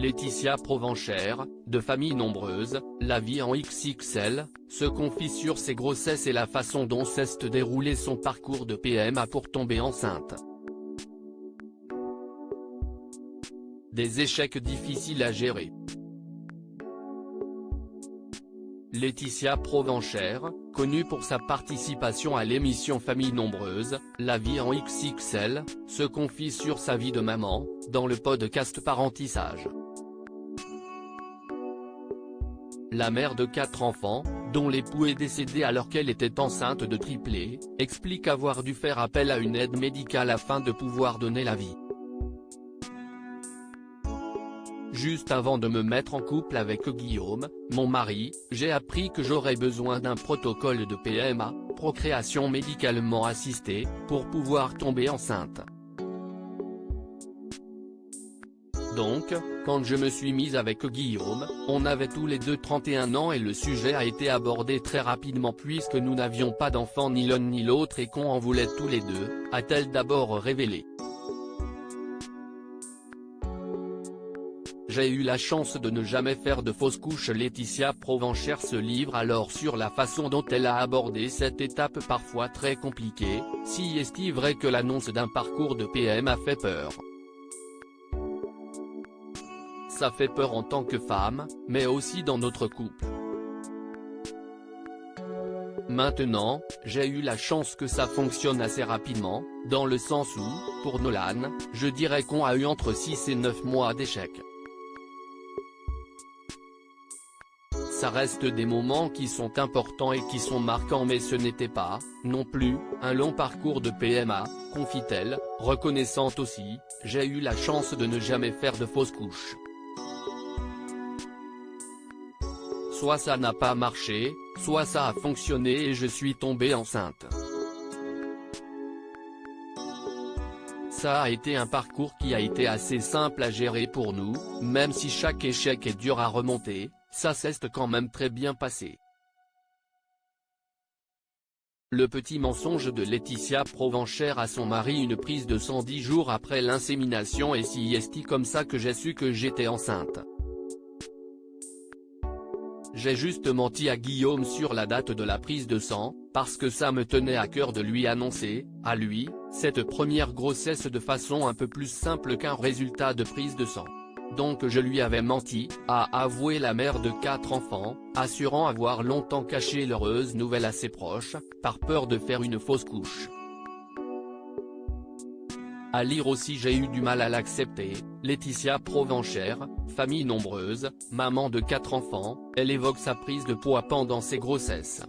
Laetitia Provenchère, de famille nombreuse, la vie en XXL, se confie sur ses grossesses et la façon dont s'est déroulé son parcours de PMA pour tomber enceinte. Des échecs difficiles à gérer. Laetitia Provenchère, connue pour sa participation à l'émission Famille Nombreuse, la vie en XXL, se confie sur sa vie de maman, dans le podcast Parentissage. La mère de 4 enfants, dont l'époux est décédé alors qu'elle était enceinte de triplés, explique avoir dû faire appel à une aide médicale afin de pouvoir donner la vie. Juste avant de me mettre en couple avec Guillaume, mon mari, j'ai appris que j'aurais besoin d'un protocole de PMA, procréation médicalement assistée, pour pouvoir tomber enceinte. Donc, quand je me suis mise avec Guillaume, on avait tous les deux 31 ans et le sujet a été abordé très rapidement puisque nous n'avions pas d'enfants ni l'un ni l'autre et qu'on en voulait tous les deux, a-t-elle d'abord révélé. J'ai eu la chance de ne jamais faire de fausse couche. Laetitia Provenchère se livre alors sur la façon dont elle a abordé cette étape parfois très compliquée, si est-il vrai que l'annonce d'un parcours de PMA fait peur. Ça fait peur en tant que femme, mais aussi dans notre couple. Maintenant, j'ai eu la chance que ça fonctionne assez rapidement, dans le sens où, pour Nolan, je dirais qu'on a eu entre 6 et 9 mois d'échec. Ça reste des moments qui sont importants et qui sont marquants mais ce n'était pas, non plus, un long parcours de PMA, confie-t-elle, reconnaissante aussi, j'ai eu la chance de ne jamais faire de fausse couche. Soit ça n'a pas marché, soit ça a fonctionné et je suis tombée enceinte. Ça a été un parcours qui a été assez simple à gérer pour nous, même si chaque échec est dur à remonter, ça s'est quand même très bien passé. Le petit mensonge de Laetitia Provenchère à son mari. Une prise de sang 10 jours après l'insémination et si est comme ça que j'ai su que j'étais enceinte. J'ai juste menti à Guillaume sur la date de la prise de sang, parce que ça me tenait à cœur de lui annoncer, à lui, cette première grossesse de façon un peu plus simple qu'un résultat de prise de sang. Donc je lui avais menti, a avoué la mère de 4 enfants, assurant avoir longtemps caché l'heureuse nouvelle à ses proches, par peur de faire une fausse couche. À lire aussi. J'ai eu du mal à l'accepter. Laetitia Provenchère, famille nombreuse, maman de 4 enfants, elle évoque sa prise de poids pendant ses grossesses.